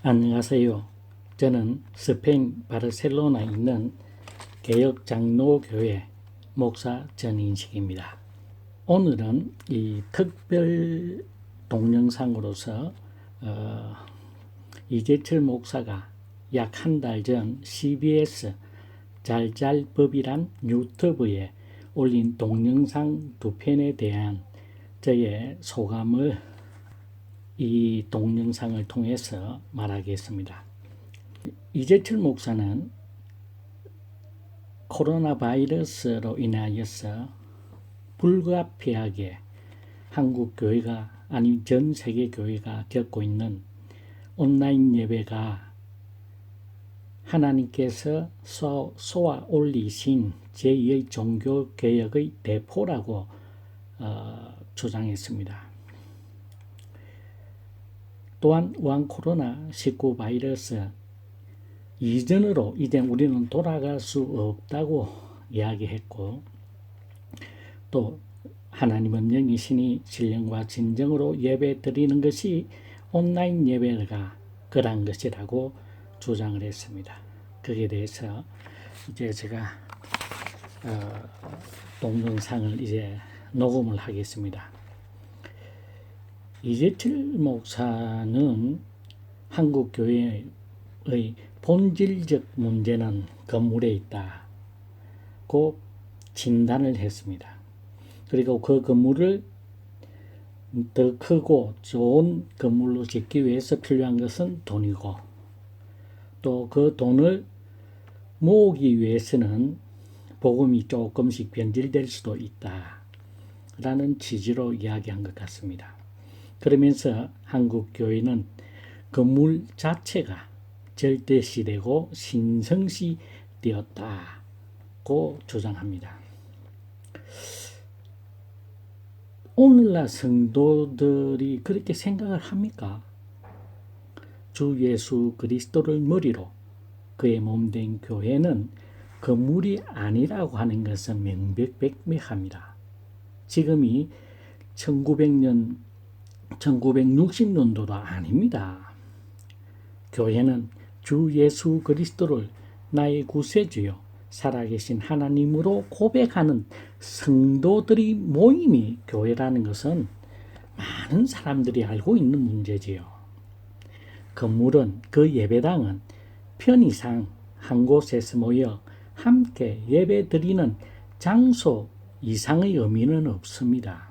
안녕하세요. 저는 스페인 바르셀로나에 있는 개혁장로교회 목사 전인식입니다. 오늘은 이 특별 동영상으로서 이재철 목사가 약 한 달 전 CBS 잘잘법이란 유튜브에 올린 동영상 두 편에 대한 저의 소감을 이 동영상을 통해서 말하겠습니다. 이재철 목사는 코로나 바이러스로 인하여서 불가피하게 한국 교회가 아니 전 세계 교회가 겪고 있는 온라인 예배가 하나님께서 쏘아 올리신 제2의 종교개혁의 대포라고 주장했습니다. 또한 우한 코로나19 바이러스 이전으로 이제 우리는 돌아갈 수 없다고 이야기했고, 또 하나님은 영이시니 신령과 진정으로 예배 드리는 것이 온라인 예배가 그런 것이라고 주장을 했습니다. 거기에 대해서 이제 제가 동영상을 이제 녹음을 하겠습니다. 이재철 목사는 한국 교회의 본질적 문제는 건물에 있다고 진단을 했습니다. 그리고 그 건물을 더 크고 좋은 건물로 짓기 위해서 필요한 것은 돈이고, 또 그 돈을 모으기 위해서는 복음이 조금씩 변질될 수도 있다라는 취지로 이야기한 것 같습니다. 그러면서 한국 교회는 건물 자체가 절대시되고 신성시 되었다고 주장합니다. 오늘날 성도들이 그렇게 생각을 합니까? 주 예수 그리스도를 머리로 그의 몸된 교회는 건물이 아니라고 하는 것은 명백백명합니다. 지금이 1960년도도 아닙니다. 교회는 주 예수 그리스도를 나의 구세주요 살아계신 하나님으로 고백하는 성도들이 모임이 교회라는 것은 많은 사람들이 알고 있는 문제지요. 건물은, 그 예배당은 편의상 한 곳에서 모여 함께 예배 드리는 장소 이상의 의미는 없습니다.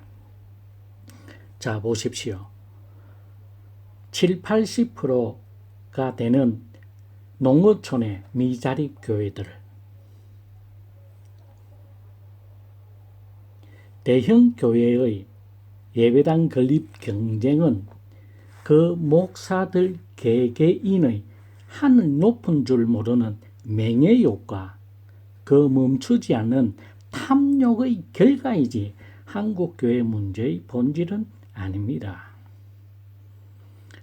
자, 보십시오. 70~80%가 되는 농어촌의 미자립 교회들, 대형 교회의 예배당 건립 경쟁은 그 목사들 개개인의 하늘 높은 줄 모르는 명예욕과 그 멈추지 않는 탐욕의 결과이지 한국 교회 문제의 본질은 아닙니다.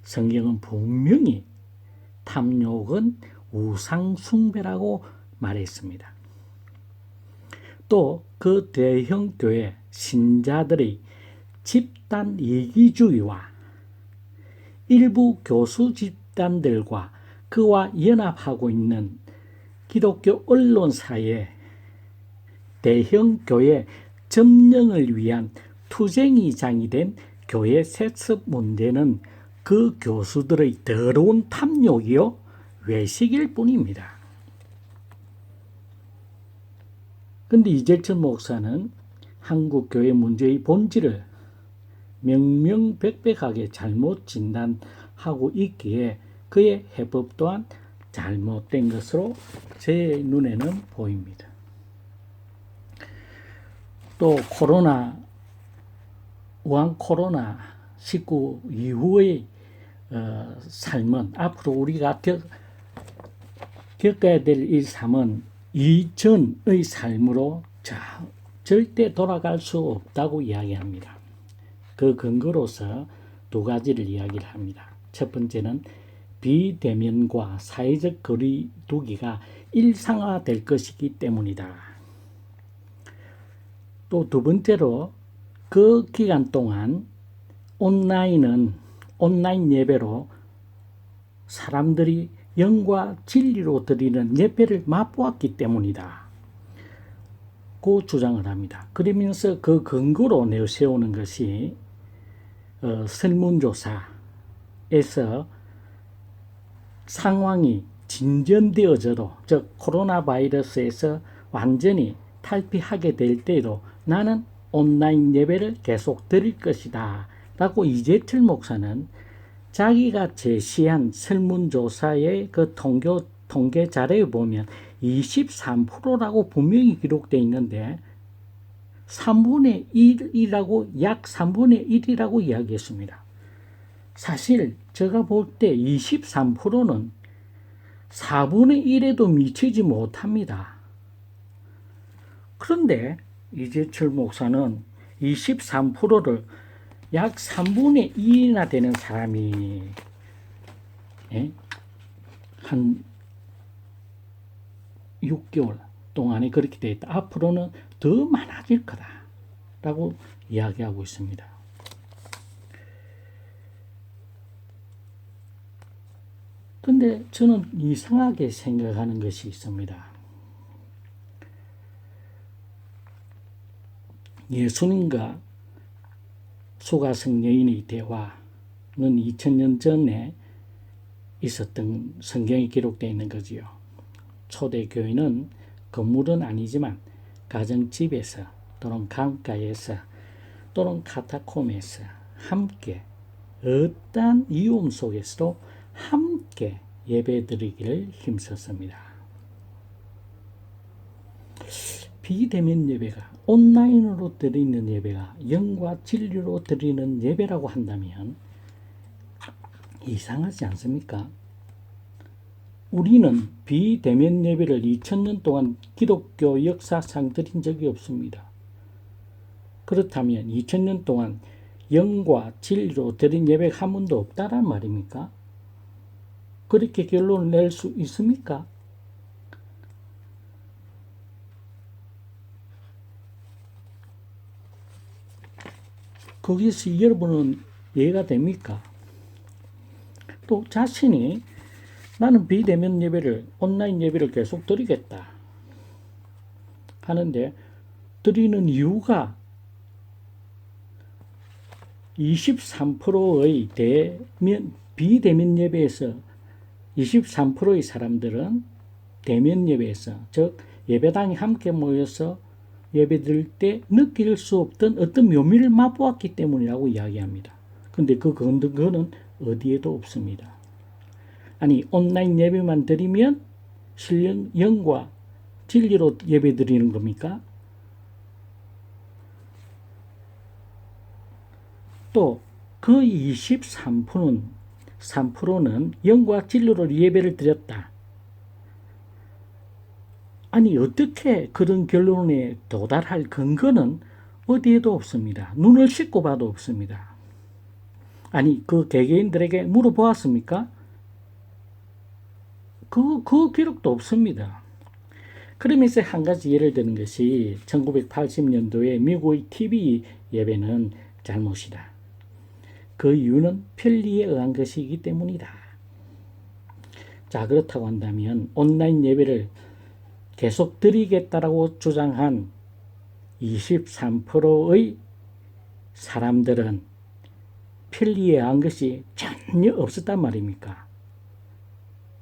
성경은 분명히 탐욕은 우상 숭배라고 말했습니다. 또 그 대형 교회 신자들의 집단 이기주의와 일부 교수 집단들과 그와 연합하고 있는 기독교 언론사의 대형 교회 점령을 위한 투쟁이장이 된 교회 세습 문제는 그 교수들의 더러운 탐욕이요 외식일 뿐입니다. 그런데 이재철 목사는 한국 교회 문제의 본질을 명명백백하게 잘못 진단하고 있기에 그의 해법 또한 잘못된 것으로 제 눈에는 보입니다. 또 우한 코로나19 이후의 삶은, 앞으로 우리가 겪어야 될 이 삶은 이전의 삶으로 절대 돌아갈 수 없다고 이야기합니다. 그 근거로서 두 가지를 이야기를 합니다. 첫 번째는 비대면과 사회적 거리두기가 일상화될 것이기 때문이다. 또 두 번째로 그 기간 동안 온라인 예배로 사람들이 영과 진리로 드리는 예배를 맛보았기 때문이다. 고 주장을 합니다. 그러면서 그 근거로 내세우는 것이 설문조사에서 상황이 진전되어져도, 즉 코로나 바이러스에서 완전히 탈피하게 될 때에도 나는 온라인 예배를 계속 드릴 것이다 라고 이재철 목사는 자기가 제시한 설문조사의 그 통계 자료에 보면 23%라고 분명히 기록되어 있는데 3분의 1이라고, 약 3분의 1이라고 이야기했습니다. 사실 제가 볼 때 23%는 4분의 1에도 미치지 못합니다. 그런데 이재철 목사는 23%를 약 3분의 2이나 되는 사람이 한 6개월 동안에 그렇게 되어 있다. 앞으로는 더 많아질 거다라고 이야기하고 있습니다. 근데 저는 이상하게 생각하는 것이 있습니다. 예수님과 소가성 여인의 대화는 2000년 전에 있었던 성경에 기록되어 있는 거지요. 초대교회는 건물은 아니지만 가정집에서 또는 강가에서 또는 카타콤에서 함께 어떠한 위험 속에서도 함께 예배드리기를 힘썼습니다. 비대면 예배가, 온라인으로 드리는 예배가 영과 진리로 드리는 예배라고 한다면 이상하지 않습니까? 우리는 비대면 예배를 2000년 동안 기독교 역사상 드린 적이 없습니다. 그렇다면 2000년 동안 영과 진리로 드린 예배가 한 번도 없다란 말입니까? 그렇게 결론을 낼 수 있습니까? 거기서 여러분은 이해가 됩니까? 또 자신이 나는 비대면 예배를, 온라인 예배를 계속 드리겠다 하는데 드리는 이유가 23%의 비대면 예배에서 23%의 사람들은 대면 예배에서, 즉 예배당에 함께 모여서 예배드릴 때 느낄 수 없던 어떤 묘미를 맛보았기 때문이라고 이야기합니다. 그런데 그거는 어디에도 없습니다. 아니, 온라인 예배만 드리면 영과 진리로 예배 드리는 겁니까? 또 그 3%는 영과 진리로 예배를 드렸다. 아니, 어떻게 그런 결론에 도달할 근거는 어디에도 없습니다. 눈을 씻고 봐도 없습니다. 아니, 그 개개인들에게 물어보았습니까? 그 기록도 없습니다. 그러면서 한 가지 예를 드는 것이 1980년도에 미국의 TV 예배는 잘못이다. 그 이유는 편리에 의한 것이기 때문이다. 자, 그렇다고 한다면 온라인 예배를 계속 드리겠다라고 주장한 23%의 사람들은 편리에 의한 것이 전혀 없었단 말입니까?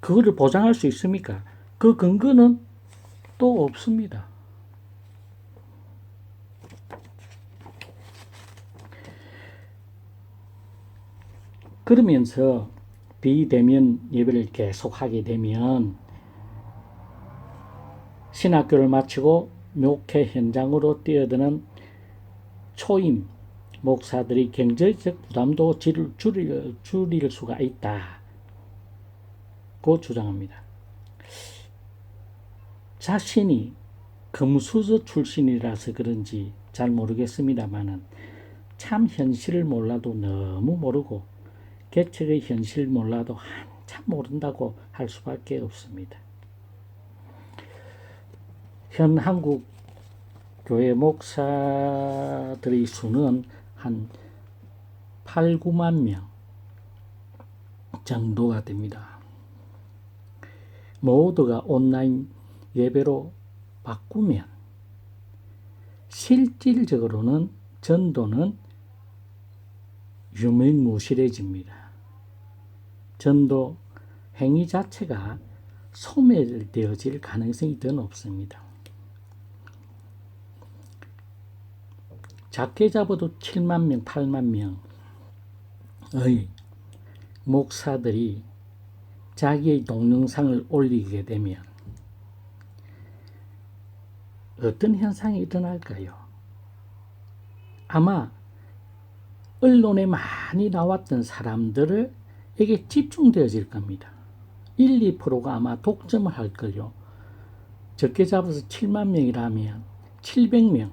그거를 보장할 수 있습니까? 그 근거는 또 없습니다. 그러면서 비대면 예배를 계속하게 되면 신학교를 마치고 목회 현장으로 뛰어드는 초임 목사들이 경제적 부담도 줄일 수가 있다고 주장합니다. 자신이 금수저 출신이라서 그런지 잘 모르겠습니다만은 참 현실을 몰라도 너무 모르고 개척의 현실을 몰라도 한참 모른다고 할 수밖에 없습니다. 현 한국 교회 목사들의 수는 한 8, 9만 명 정도가 됩니다. 모두가 온라인 예배로 바꾸면 실질적으로는 전도는 유명무실해집니다. 전도 행위 자체가 소멸되어질 가능성이 더 높습니다. 작게 잡아도 7만 명, 8만 명의 목사들이 자기의 동영상을 올리게 되면 어떤 현상이 일어날까요? 아마 언론에 많이 나왔던 사람들에게 집중되어질 겁니다. 1, 2%가 아마 독점을 할 걸요. 적게 잡아서 7만 명이라면 700명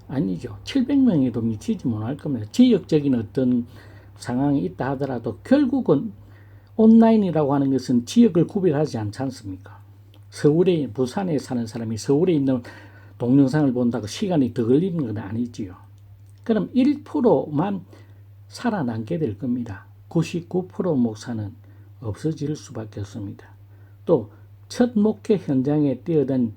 아니죠. 700명에도 미치지 못할 겁니다. 지역적인 어떤 상황이 있다 하더라도 결국은 온라인이라고 하는 것은 지역을 구별하지 않지 않습니까? 서울에, 부산에 사는 사람이 서울에 있는 동영상을 본다고 시간이 더 걸리는 건 아니지요. 그럼 1%만 살아남게 될 겁니다. 99% 목사는 없어질 수밖에 없습니다. 또 첫 목회 현장에 뛰어든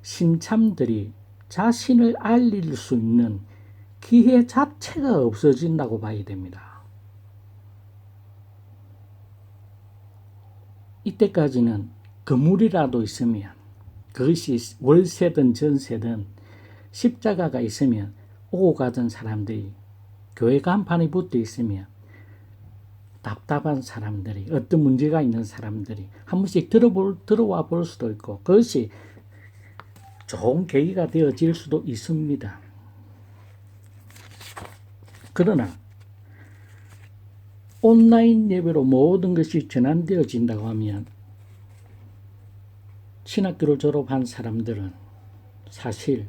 신참들이 자신을 알릴 수 있는 기회 자체가 없어진다고 봐야 됩니다. 이때까지는 건물이라도 있으면 그것이 월세든 전세든 십자가가 있으면 오고 가던 사람들이 교회 간판이 붙어 있으면 답답한 사람들이 어떤 문제가 있는 사람들이 한 번씩 들어와 볼 수도 있고 그것이 좋은 계기가 되어질 수도 있습니다. 그러나 온라인 예배로 모든 것이 전환되어진다고 하면 신학교를 졸업한 사람들은 사실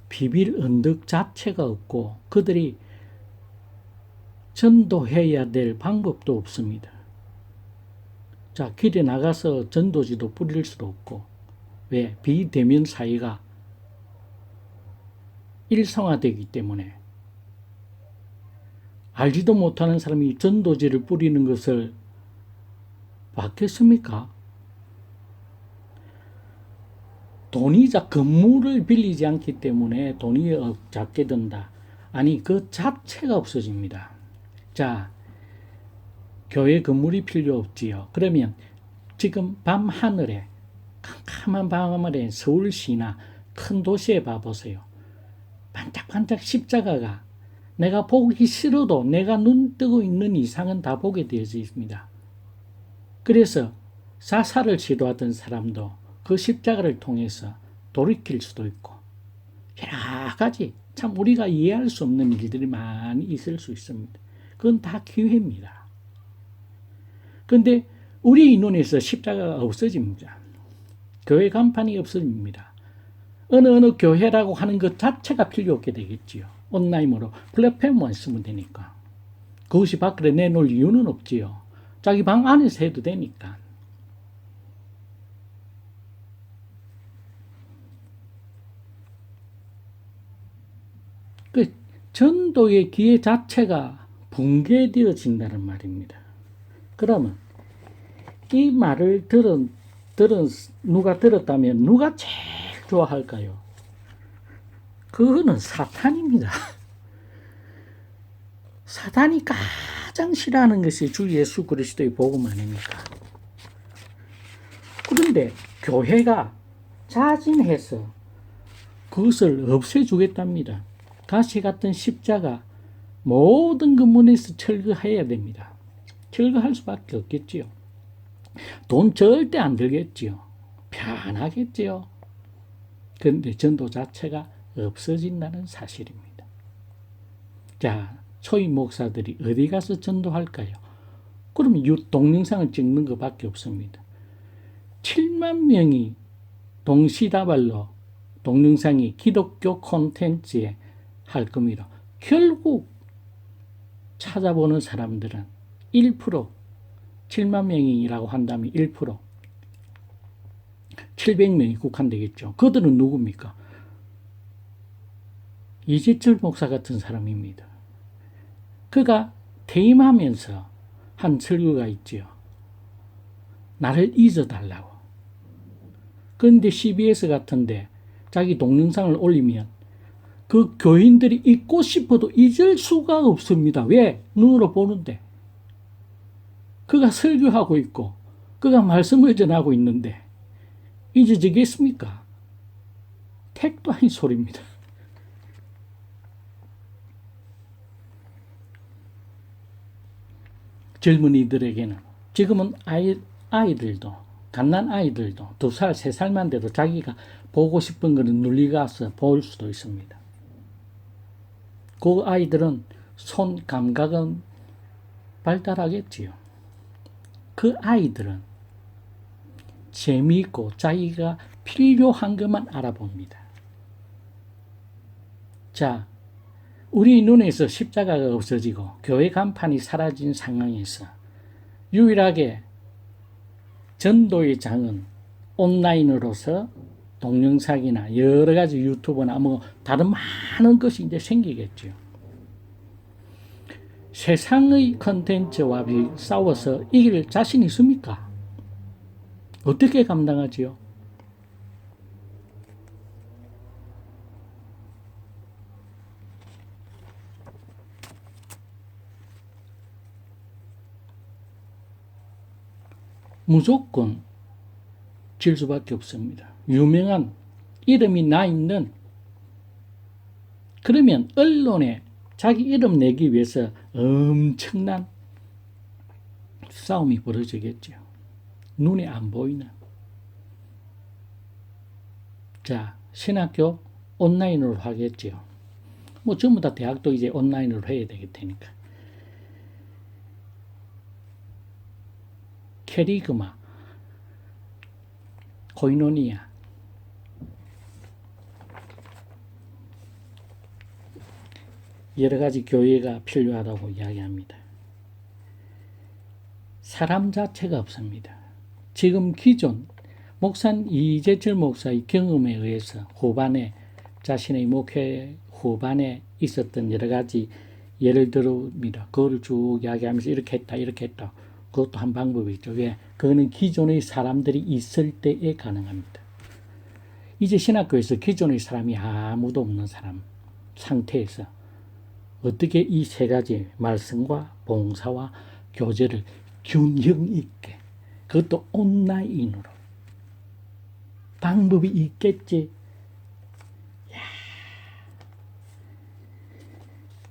비빌 언덕 자체가 없고 그들이 전도해야 될 방법도 없습니다. 자, 길에 나가서 전도지도 뿌릴 수도 없고 왜? 비대면 사회가 일상화되기 때문에 알지도 못하는 사람이 전도지를 뿌리는 것을 받겠습니까? 돈이 건물을 빌리지 않기 때문에 돈이 작게 든다. 아니 그 자체가 없어집니다. 자, 교회 건물이 필요 없지요. 그러면 지금 밤하늘에 캄캄한 밤하늘에 서울시나 큰 도시에 봐보세요. 반짝반짝 십자가가 내가 보기 싫어도 내가 눈 뜨고 있는 이상은 다 보게 되어져 있습니다. 그래서 자살을 시도하던 사람도 그 십자가를 통해서 돌이킬 수도 있고 여러 가지 참 우리가 이해할 수 없는 일들이 많이 있을 수 있습니다. 그건 다 기회입니다. 그런데 우리의 눈에서 십자가가 없어집니다. 교회 간판이 없어집니다. 어느 교회라고 하는 것 자체가 필요 없게 되겠지요. 온라인으로 플랫폼만 쓰면 되니까. 그것이 밖으로 내놓을 이유는 없지요. 자기 방 안에서 해도 되니까. 그 전도의 기회 자체가 붕괴되어진다는 말입니다. 그러면 이 말을 누가 들었다면 누가 제일 좋아할까요? 그거는 사탄입니다. 사탄이 가장 싫어하는 것이 주 예수 그리스도의 복음 아닙니까? 그런데 교회가 자진해서 그것을 없애주겠답니다. 가시 같은 십자가 모든 근본에서 철거해야 됩니다. 철거할 수밖에 없겠지요. 돈 절대 안 들겠지요. 편하겠지요. 그런데 전도 자체가 없어진다는 사실입니다. 자, 초임 목사들이 어디 가서 전도할까요? 그러면 동영상을 찍는 것밖에 없습니다. 7만 명이 동시다발로 동영상이 기독교 콘텐츠에 할 겁니다. 결국 찾아보는 사람들은 1%, 7만 명이라고 한다면 1%, 700명이 국한되겠죠. 그들은 누굽니까? 이재철 목사 같은 사람입니다. 그가 퇴임하면서 한 설교가 있지요. 나를 잊어달라고. 그런데 CBS 같은데 자기 동영상을 올리면 그 교인들이 잊고 싶어도 잊을 수가 없습니다. 왜? 눈으로 보는데. 그가 설교하고 있고 그가 말씀을 전하고 있는데 잊어지겠습니까? 택도 아닌 소리입니다. 젊은이들에게는 지금은 아이들도 갓난 아이들도 2살, 3살만 돼도 자기가 보고 싶은 거는 눌리가서 볼 수도 있습니다. 그 아이들은 손 감각은 발달하겠지요. 그 아이들은 재미있고 자기가 필요한 것만 알아봅니다. 자, 우리 눈에서 십자가가 없어지고 교회 간판이 사라진 상황에서 유일하게 전도의 장은 온라인으로서 동영상이나 여러 가지 유튜브나 뭐 다른 많은 것이 이제 생기겠죠. 세상의 컨텐츠와 싸워서 이길 자신 있습니까? 어떻게 감당하지요? 무조건 질 수밖에 없습니다. 유명한 이름이 나 있는, 그러면 언론에 자기 이름 내기 위해서 엄청난 싸움이 벌어지겠죠. 눈에 안 보이는. 자, 신학교 온라인으로 하겠죠. 뭐 전부 다 대학도 이제 온라인으로 해야 되게 되니까. 캐리그마, 코이노니아, 여러 가지 교회가 필요하다고 이야기합니다. 사람 자체가 없습니다. 지금 기존 이재철 목사의 경험에 의해서 후반에 자신의 목회 후반에 있었던 여러 가지 예를 들어봅니다. 그거를 쭉 이야기하면서 이렇게 했다 이렇게 했다. 그것도 한 방법이 있죠. 왜? 그거는 기존의 사람들이 있을 때에 가능합니다. 이제 신학교에서 기존의 사람이 아무도 없는 사람 상태에서 어떻게 이 세 가지 말씀과 봉사와 교제를 균형 있게, 그것도 온라인으로 방법이 있겠지. 야,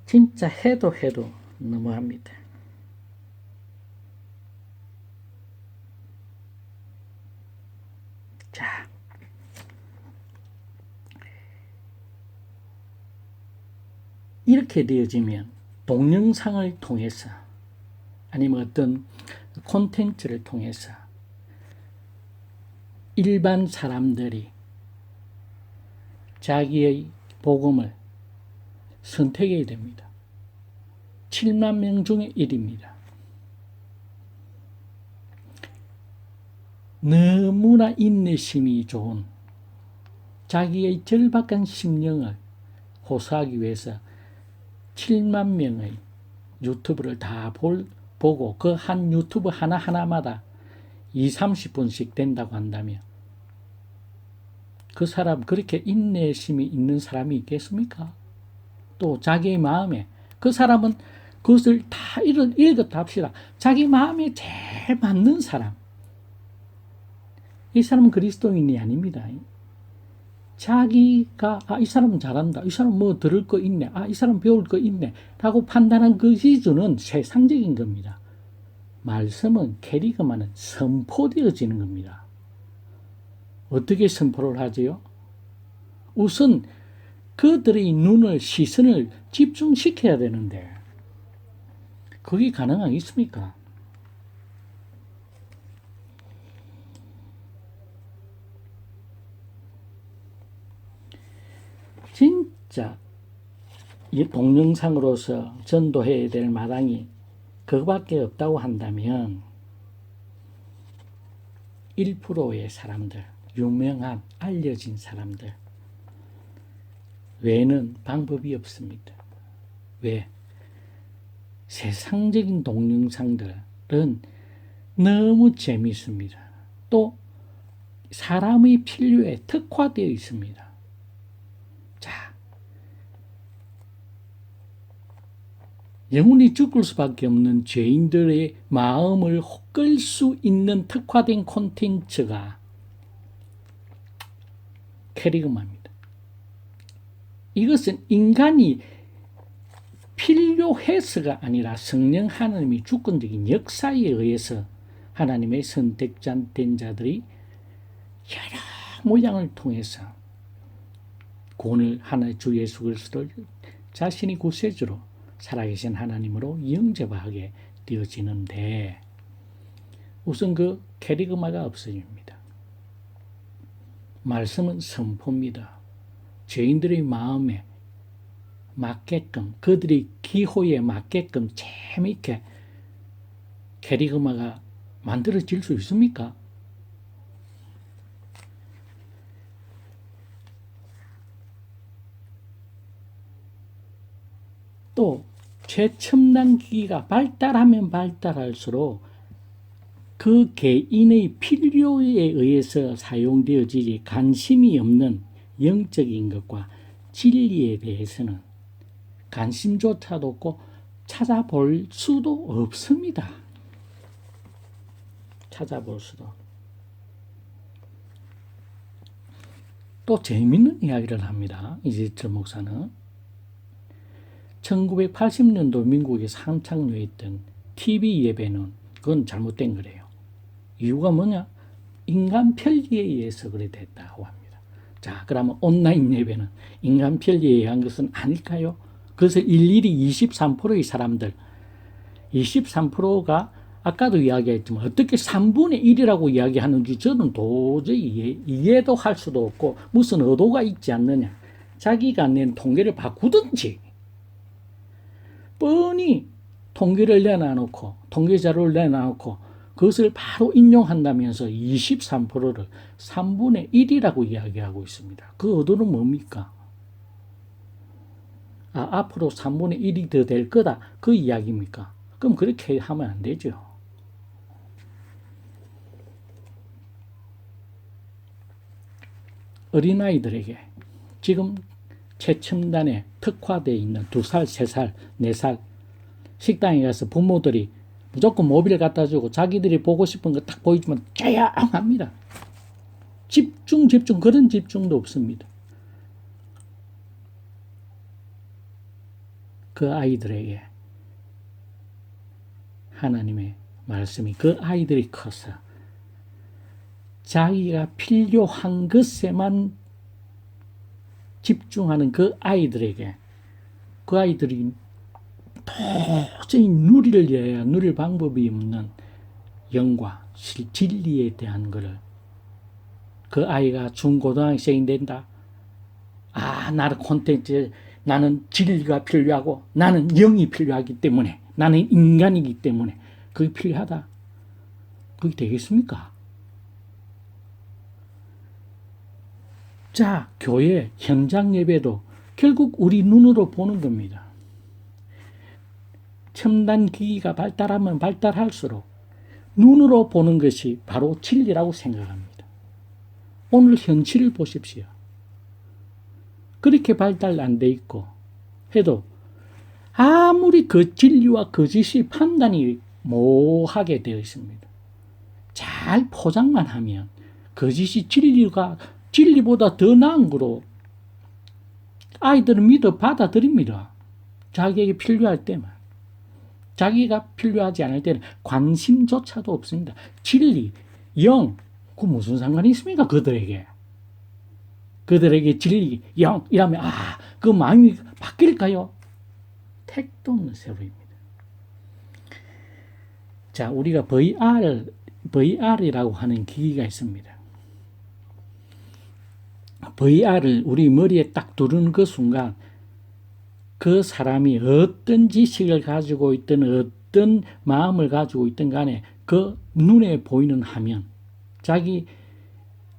진짜 해도 너무합니다. 자, 이렇게 되어지면 동영상을 통해서 아니면 어떤 콘텐츠를 통해서 일반 사람들이 자기의 복음을 선택해야 됩니다. 7만 명 중에 1입니다. 너무나 인내심이 좋은 자기의 절박한 심령을 호소하기 위해서 7만 명의 유튜브를 다 보고 그 한 유튜브 하나하나마다 20-30분씩 된다고 한다면 그 사람, 그렇게 인내심이 있는 사람이 있겠습니까? 또 자기의 마음에, 그 사람은 그것을 다 읽었다 합시다. 자기 마음에 제일 맞는 사람, 이 사람은 그리스도인이 아닙니다. 자기가 이 사람은 잘한다, 이 사람 뭐 들을 거 있네, 이 사람 배울 거 있네 라고 판단한 그 기준은 세상적인 겁니다. 말씀은 캐리그마는 선포되어지는 겁니다. 어떻게 선포를 하지요? 우선 그들의 시선을 집중시켜야 되는데 그게 가능하겠습니까? 진짜 이 동영상으로서 전도해야 될 마당이 그거밖에 없다고 한다면 1%의 사람들, 유명한 알려진 사람들 외에는 방법이 없습니다. 왜? 세상적인 동영상들은 너무 재미있습니다. 또 사람의 필요에 특화되어 있습니다. 자, 영원히 죽을 수밖에 없는 죄인들의 마음을 끌 수 있는 특화된 콘텐츠가 캐리그마입니다. 이것은 인간이 필요해서가 아니라 성령 하나님의 주권적인 역사에 의해서 하나님의 선택된 자들이 여러 모양을 통해서 구원을 하나의 주 예수 그리스도를 자신이 구세주로 살아계신 하나님으로 영접하게 되어지는데 우선 그 캐리그마가 없어집니다. 말씀은 선포입니다. 죄인들의 마음에 맞게끔 그들의 기호에 맞게끔 재미있게 캐리그마가 만들어질 수 있습니까? 또 최첨단 기기가 발달하면 발달할수록 그 개인의 필요에 의해서 사용되어지지 관심이 없는 영적인 것과 진리에 대해서는 관심조차도 없고 찾아볼 수도 없습니다. 찾아볼 수도. 또 재미있는 이야기를 합니다. 이재철 목사는 1980년도 미국에서 한창 유행했던 TV 예배는 그건 잘못된 거래요. 이유가 뭐냐? 인간 편리에 의해서 그래 됐다고 합니다. 자, 그러면 온라인 예배는 인간 편리에 의한 것은 아닐까요? 그래서 일일이 23%의 사람들, 23%가 아까도 이야기했지만 어떻게 3분의 1이라고 이야기하는지 저는 도저히 이해도 할 수도 없고 무슨 의도가 있지 않느냐. 자기가 낸 통계를 바꾸든지 뻔히 통계를 내놔놓고 통계자료를 내놔놓고 그것을 바로 인용한다면서 23%를 3분의 1이라고 이야기하고 있습니다. 그 의도는 뭡니까? 앞으로 3분의 1이 더 될 거다. 그 이야기입니까? 그럼 그렇게 하면 안 되죠. 어린아이들에게 지금 최첨단에 특화되어 있는 2살, 3살, 4살 식당에 가서 부모들이 무조건 모비를 갖다 주고 자기들이 보고 싶은 거 딱 보여주면 조용합니다. 집중 그런 집중도 없습니다. 그 아이들에게 하나님의 말씀이 그 아이들이 커서 자기가 필요한 것에만 집중하는 그 아이들에게 그 아이들이 도저히 누릴 방법이 없는 영과 진리에 대한 것을 그 아이가 중고등학생이 된다. 나는 콘텐츠, 나는 진리가 필요하고 나는 영이 필요하기 때문에 나는 인간이기 때문에 그게 필요하다. 그게 되겠습니까? 자, 교회 현장 예배도 결국 우리 눈으로 보는 겁니다. 첨단 기기가 발달하면 발달할수록 눈으로 보는 것이 바로 진리라고 생각합니다. 오늘 현실을 보십시오. 그렇게 발달 안 돼 있고 해도 아무리 그 진리와 거짓이 판단이 모호하게 되어 있습니다. 잘 포장만 하면 거짓이 진리보다 더 나은 거로 아이들은 믿어 받아들입니다. 자기에게 필요할 때만. 자기가 필요하지 않을 때는 관심조차도 없습니다. 진리, 영, 그 무슨 상관이 있습니까? 그들에게 진리, 영, 이라면 그 마음이 바뀔까요? 택도 없는 세월입니다. 자, 우리가 VR이라고 하는 기기가 있습니다. VR을 우리 머리에 딱 두르는 그 순간 그 사람이 어떤 지식을 가지고 있든 어떤 마음을 가지고 있든 간에 그 눈에 보이는 화면, 자기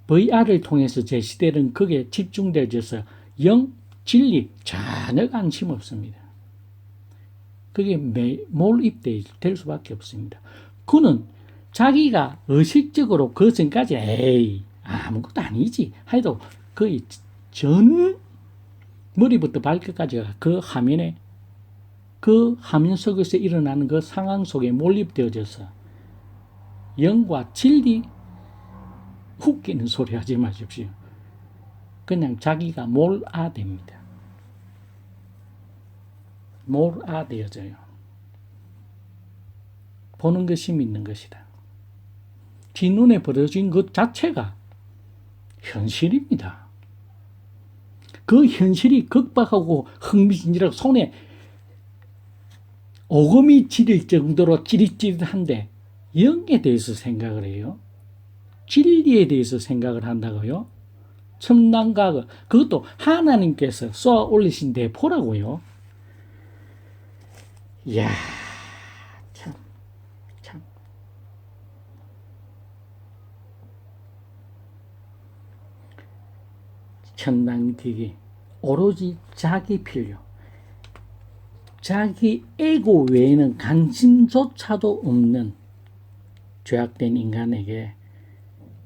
VR을 통해서 제시되는 그게 집중되어져서 영, 진리 전혀 관심 없습니다. 그게 몰입될 수밖에 없습니다. 그는 자기가 의식적으로 그 전까지 에이 아무것도 아니지 해도 거의 전 머리부터 발끝까지가 그 화면에 그 화면 속에서 일어나는 그 상황 속에 몰입되어져서 영과 진리 웃기는 소리 하지 마십시오. 그냥 자기가 몰아됩니다. 몰아되어져요. 보는 것이 믿는 것이다. 지 눈에 벌어진 것 자체가 현실입니다. 그 현실이 극박하고 흥미진진하고 손에 오금이 지릴 정도로 찌릿찌릿한데 영에 대해서 생각을 해요. 진리에 대해서 생각을 한다고요. 첨단과학, 그것도 하나님께서 쏘아 올리신 대포라고요. 이야, 참. 천당되기 오로지 자기 필요, 자기 에고 외에는 관심조차도 없는 죄악된 인간에게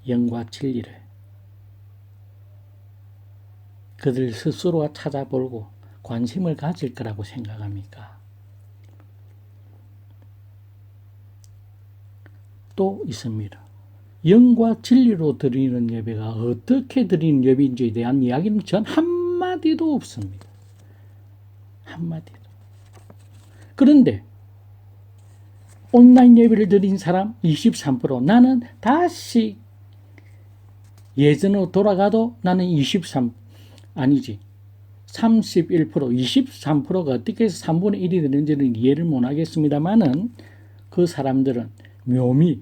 영과 진리를 그들 스스로가 찾아보고 관심을 가질 거라고 생각합니까? 또 있습니다. 영과 진리로 드리는 예배가 어떻게 드리는 예배인지에 대한 이야기는 전 한마디도 없습니다. 한마디도. 그런데 온라인 예배를 드린 사람 23%, 나는 다시 예전으로 돌아가도 나는 31%, 23%가 어떻게 해서 3분의 1이 되는지는 이해를 못하겠습니다만은 그 사람들은 묘미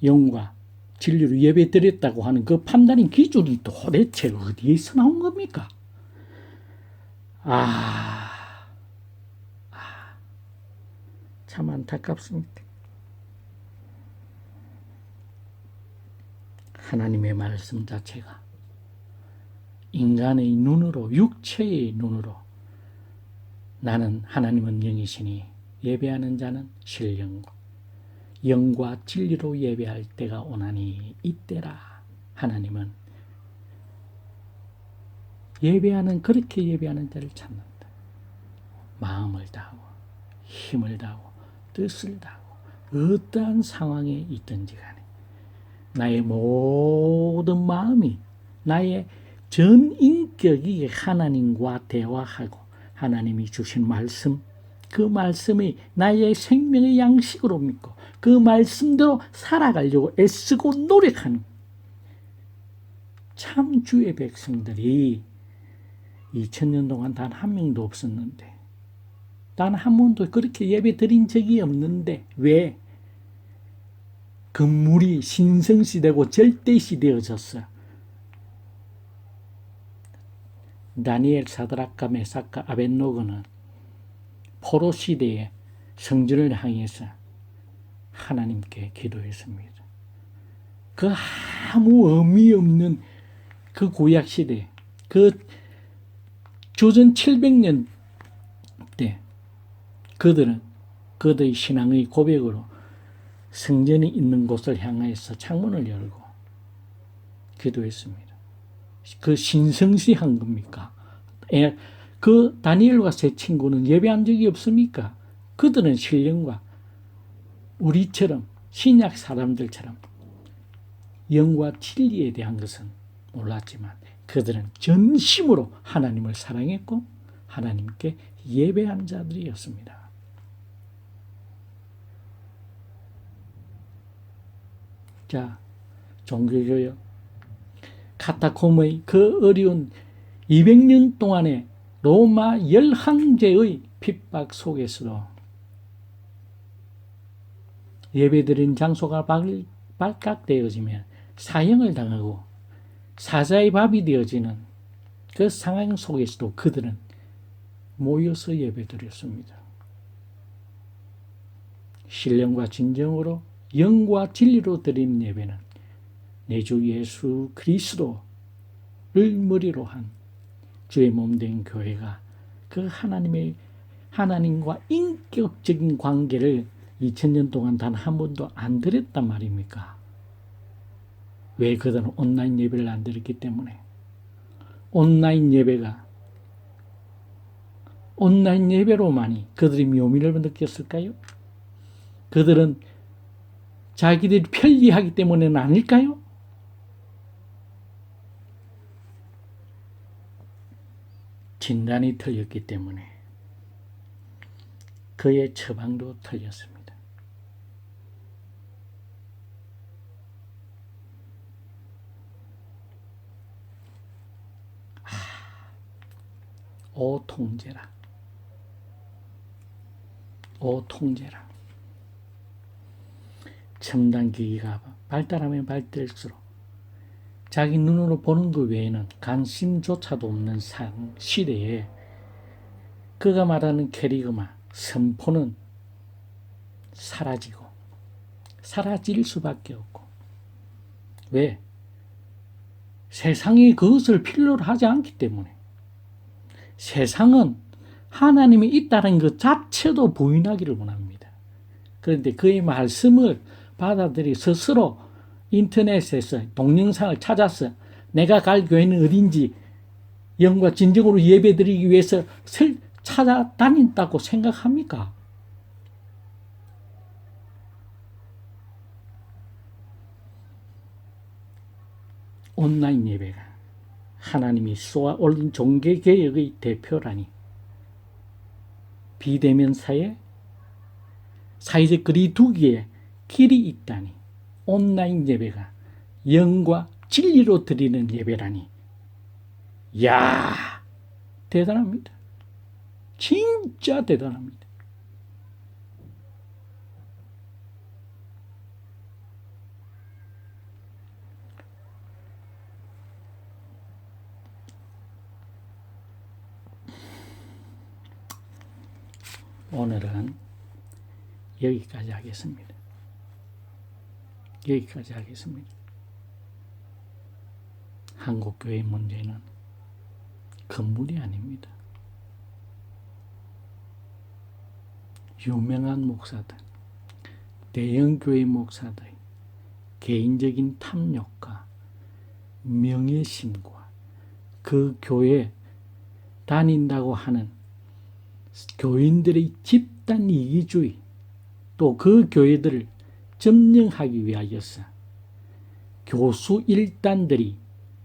영과 진리로 예배 드렸다고 하는 그 판단의 기준이 도대체 어디에서 나온 겁니까? 참 안타깝습니다. 하나님의 말씀 자체가 인간의 눈으로, 육체의 눈으로 나는 하나님은 영이시니 예배하는 자는 신령과 영과 진리로 예배할 때가 오나니 이때라. 하나님은 그렇게 예배하는 자를 찾는다. 마음을 다하고 힘을 다하고 뜻을 다하고 어떠한 상황에 있든지 간에 나의 모든 마음이, 나의 전 인격이 하나님과 대화하고 하나님이 주신 말씀, 그 말씀이 나의 생명의 양식으로 믿고 그 말씀대로 살아가려고 애쓰고 노력하는 참 주의 백성들이 2000년 동안 단 한 명도 없었는데, 단 한 번도 그렇게 예배 드린 적이 없는데 왜? 건물이 신성시되고 절대시 되어졌어요. 다니엘, 사드락과 메삭과 아벳노고는 포로 시대에 성전을 향해서 하나님께 기도했습니다. 그 아무 의미 없는 그 구약 시대, 그 주전 700년 때 그들의 신앙의 고백으로 성전이 있는 곳을 향해서 창문을 열고 기도했습니다. 그 신성시한 겁니까? 그 다니엘과 세 친구는 예배한 적이 없습니까? 그들은 신령과 우리처럼 신약 사람들처럼 영과 진리에 대한 것은 몰랐지만 그들은 전심으로 하나님을 사랑했고 하나님께 예배한 자들이었습니다. 자, 종교교역 카타콤의 그 어려운 200년 동안의 로마 열황제의 핍박 속에서도 예배드린 장소가 발각되어지면 사형을 당하고 사자의 밥이 되어지는 그 상황 속에서도 그들은 모여서 예배드렸습니다. 신령과 진정으로 영과 진리로 드리는 예배는 내 주 예수 그리스도를 머리로 한 주의 몸된 교회가 그 하나님과 인격적인 관계를 2000년 동안 단 한 번도 안 드렸단 말입니까? 왜? 그들은 온라인 예배를 안 드렸기 때문에. 온라인 예배로만이 그들이 묘미를 느꼈을까요? 그들은 자기들이 편리하기 때문에는 아닐까요? 진단이 틀렸기 때문에 그의 처방도 틀렸습니다. 오 통제라. 첨단 기기가 발달하면 발달할수록 자기 눈으로 보는 것 외에는 관심조차도 없는 시대에 그가 말하는 캐리그마, 선포는 사라지고 사라질 수밖에 없고. 왜? 세상이 그것을 필요로 하지 않기 때문에. 세상은 하나님이 있다는 것 자체도 부인하기를 원합니다. 그런데 그의 말씀을 받아들이 스스로 인터넷에서 동영상을 찾아서 내가 갈 교회는 어딘지 영과 진정으로 예배드리기 위해서 찾아다닌다고 생각합니까? 온라인 예배가 하나님이 쏘아 올린 종교개혁의 대표라니, 비대면 사회적 거리두기에 길이 있다니, 온라인 예배가 영과 진리로 드리는 예배라니, 이야, 대단합니다. 진짜 대단합니다. 오늘은 여기까지 하겠습니다. 한국교회 문제는 건물이 아닙니다. 유명한 목사들, 대형교회 목사들의 개인적인 탐욕과 명예심과 그 교회 다닌다고 하는 교인들의 집단 이기주의, 또 그 교회들을 점령하기 위하여서 교수 일단들이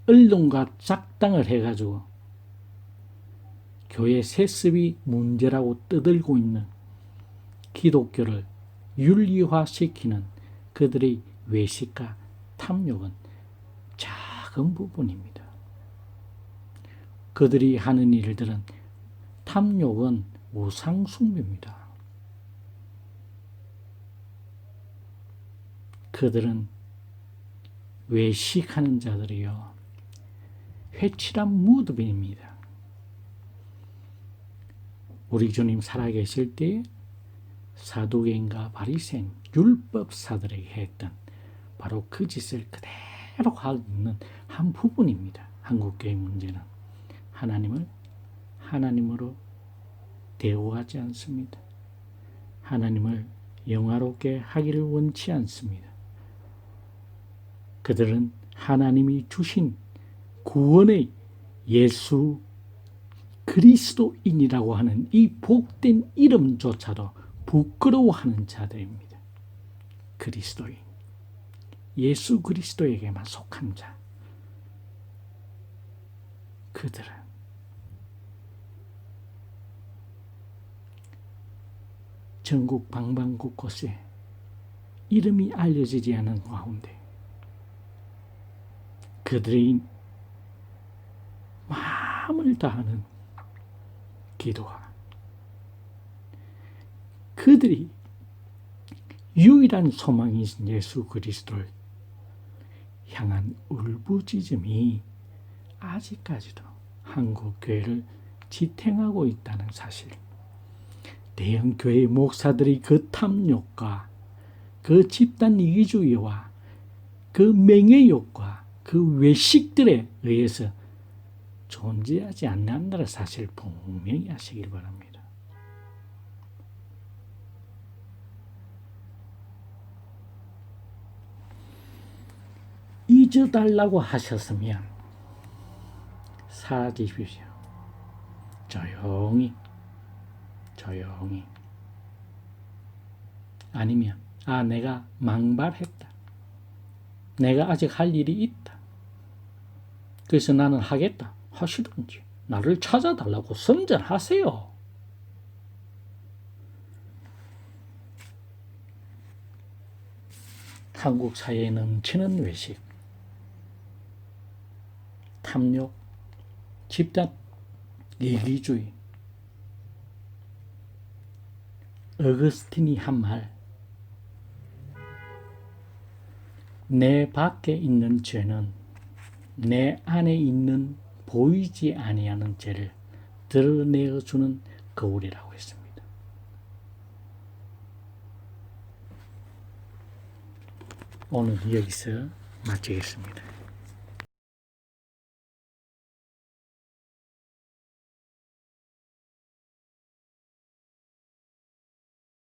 언론과 작당을 해가지고 교회 세습이 문제라고 떠들고 있는 기독교를 윤리화시키는 그들의 외식과 탐욕은 작은 부분입니다. 그들이 하는 일들은, 탐욕은 우상숭배입니다. 그들은 외식하는 자들이요, 회칠한 무드입니다. 우리 주님 살아계실 때에 사두개인과 바리새인 율법사들에게 했던 바로 그 짓을 그대로 하고 있는 한 부분입니다. 한국교회 문제는 하나님을 하나님으로 대우하지 않습니다. 하나님을 영화롭게 하기를 원치 않습니다. 그들은 하나님이 주신 구원의 예수 그리스도인이라고 하는 이 복된 이름조차도 부끄러워하는 자들입니다. 그리스도인, 예수 그리스도에게만 속한 자, 그들은 전국 방방곳곳에 이름이 알려지지 않은 가운데 그들의 마음을 다하는 기도와 그들이 유일한 소망이신 예수 그리스도를 향한 울부짖음이 아직까지도 한국 교회를 지탱하고 있다는 사실, 대형 교회 목사들이 그 탐욕과 그 집단 이기주의와 그 명예욕과 그 외식들에 의해서 존재하지 않는다는 사실 분명히 아시길 바랍니다. 잊어달라고 하셨으면 사라지십시오. 조용히. 아니면 내가 망발했다. 내가 아직 할 일이 있다. 그래서 나는 하겠다. 하시든지 나를 찾아달라고 선전하세요. 한국 사회에 넘치는 외식, 탐욕, 집단 이기주의. 어거스틴이 한 말, 내 밖에 있는 죄는 내 안에 있는 보이지 아니하는 죄를 드러내어주는 거울이라고 했습니다. 오늘 여기서 마치겠습니다.